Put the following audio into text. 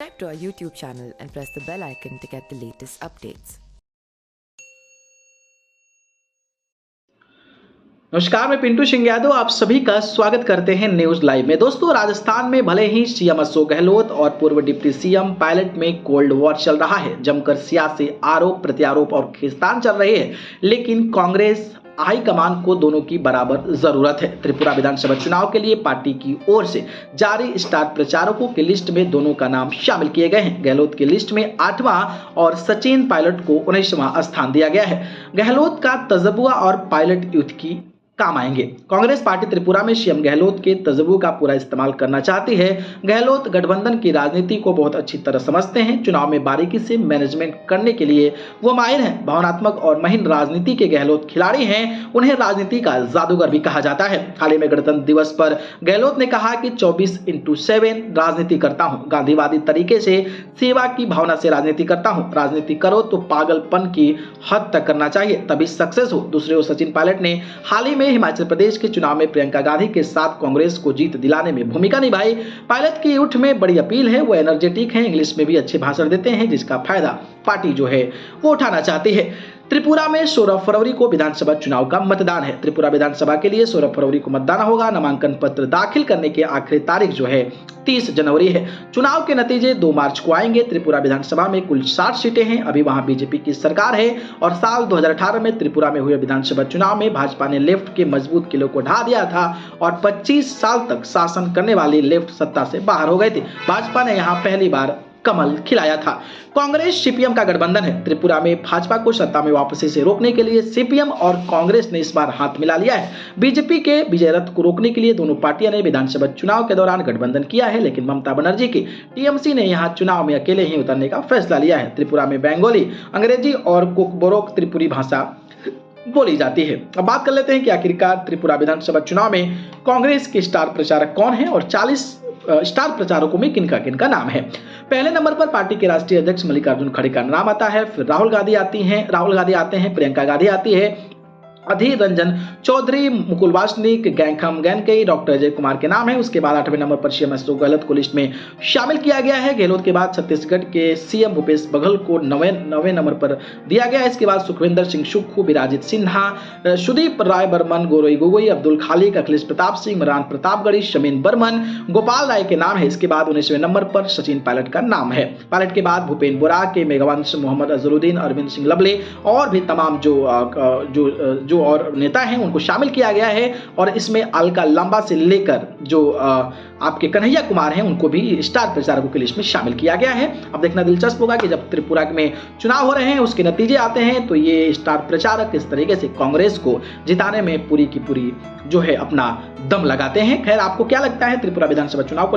Subscribe to our YouTube channel and press the bell icon to get the latest updates. नमस्कार, मैं पिंटू सिंह यादव आप सभी का स्वागत करते हैं न्यूज लाइव में। दोस्तों, राजस्थान में भले ही सीएम अशोक गहलोत और पूर्व डिप्टी सीएम पायलट में कोल्ड वॉर चल रहा है, जमकर सियासी आरोप प्रत्यारोप और खींचतान चल रही है, लेकिन कांग्रेस हाईकमान को दोनों की बराबर जरूरत है। त्रिपुरा विधानसभा चुनाव के लिए पार्टी की ओर से जारी स्टार प्रचारकों की लिस्ट में दोनों का नाम शामिल किए गए हैं। गहलोत की लिस्ट में 8वां और सचिन पायलट को 19वां स्थान दिया गया है। गहलोत का तजुर्बा और पायलट यूथ की काम आएंगे। कांग्रेस पार्टी त्रिपुरा में सीएम गहलोत के तजुर्बे का पूरा इस्तेमाल करना चाहती है। गहलोत गठबंधन की राजनीति को बहुत अच्छी तरह समझते हैं। चुनाव में बारीकी से मैनेजमेंट करने के लिए वो माहिर हैं। भावनात्मक और महीन राजनीति के गहलोत खिलाड़ी हैं। उन्हें राजनीति का जादूगर भी कहा जाता है। हाल ही में गणतंत्र दिवस पर गहलोत ने कहा कि 24/7 राजनीति करता हूँ, गांधीवादी तरीके से सेवा की भावना से राजनीति करता हूँ। राजनीति करो तो पागलपन की हद तक करना चाहिए, तभी सक्सेस हो। दूसरे ओर सचिन पायलट ने हाल ही में हिमाचल प्रदेश के चुनाव में प्रियंका गांधी के साथ कांग्रेस को जीत दिलाने में भूमिका निभाई। पायलट की यूथ में बड़ी अपील है, वो एनर्जेटिक हैं, इंग्लिश में भी अच्छे भाषण देते हैं, जिसका फायदा पार्टी जो है वो उठाना चाहती है। त्रिपुरा में 16 फरवरी को विधानसभा चुनाव का मतदान है। त्रिपुरा विधानसभा के लिए 16 फरवरी को मतदान होगा। नामांकन पत्र दाखिल करने की आखिरी तारीख जो है 30 जनवरी है। चुनाव के नतीजे 2 मार्च को आएंगे। त्रिपुरा विधानसभा में कुल 60 सीटें हैं। अभी वहां बीजेपी की सरकार है और साल 2018 में त्रिपुरा में हुए विधानसभा चुनाव में भाजपा ने लेफ्ट के मजबूत किले को ढा दिया था और 25 साल तक शासन करने वाली लेफ्ट सत्ता से बाहर हो गई थी। भाजपा ने यहाँ पहली बार कमल खिलाया था। कांग्रेस सीपीएम का गठबंधन है। त्रिपुरा में भाजपा को सत्ता में वापसी से रोकने के लिए सीपीएम और कांग्रेस ने इस बार हाथ मिला लिया है। बीजेपी के विजय रथ को रोकने के लिए दोनों पार्टियों ने विधानसभा चुनाव के दौरान गठबंधन किया है, लेकिन ममता बनर्जी की टीएमसी ने यहां चुनाव में अकेले ही उतरने का फैसला लिया है। त्रिपुरा में बंगाली, अंग्रेजी और कोकबोरोक त्रिपुरी भाषा बोली जाती है। अब बात कर लेते हैं कि आखिरकार त्रिपुरा विधानसभा चुनाव में कांग्रेस के स्टार प्रचारक कौन है और 40 स्टार प्रचारकों में किनका किनका नाम है। पहले नंबर पर पार्टी के राष्ट्रीय अध्यक्ष मल्लिकार्जुन खड़गे का नाम आता है। फिर राहुल गांधी आते हैं, प्रियंका गांधी आती है, अधीर रंजन चौधरी, मुकुल वासनिक, गैंगखम गैनकई, डॉक्टर अजय कुमार के नाम है। उसके बाद 8वें नंबर पर सीएम अशोक गहलोत को लिस्ट में शामिल किया गया है। गहलोत के बाद छत्तीसगढ़ के सीएम भूपेश बघेल को 9वें नंबर पर दिया गया है। इसके बाद सुखविंदर सिंह सुक्खू, विराजित सिन्हा, सुदीप राय बर्मन, गौरई गोगोई, अब्दुल खालिक, अखिलेश प्रताप सिंह, इमरान प्रतापगढ़ी, शमीन बर्मन, गोपाल राय के नाम है। इसके बाद 19वें नंबर पर सचिन पायलट का नाम है। पायलट के बाद भूपेन बोरा के, मेघवंश, मोहम्मद अजहरुद्दीन, अरविंद सिंह लवले और भी तमाम जो और नेता हैं उनको शामिल किया गया है। और इसमें अलका लांबा से लेकर जो आपके कन्हैया कुमार हैं उनको भी स्टार प्रचारकों की लिस्ट में शामिल किया गया है। अब देखना दिलचस्प होगा कि जब त्रिपुरा में चुनाव हो रहे हैं, उसके नतीजे आते हैं, तो ये स्टार प्रचारक किस तरीके से कांग्रेस को जिताने में पूरी की पूरी जो है अपना दम लगाते हैं। खैर, आपको क्या लगता है त्रिपुरा विधानसभा चुनाव को लेकर?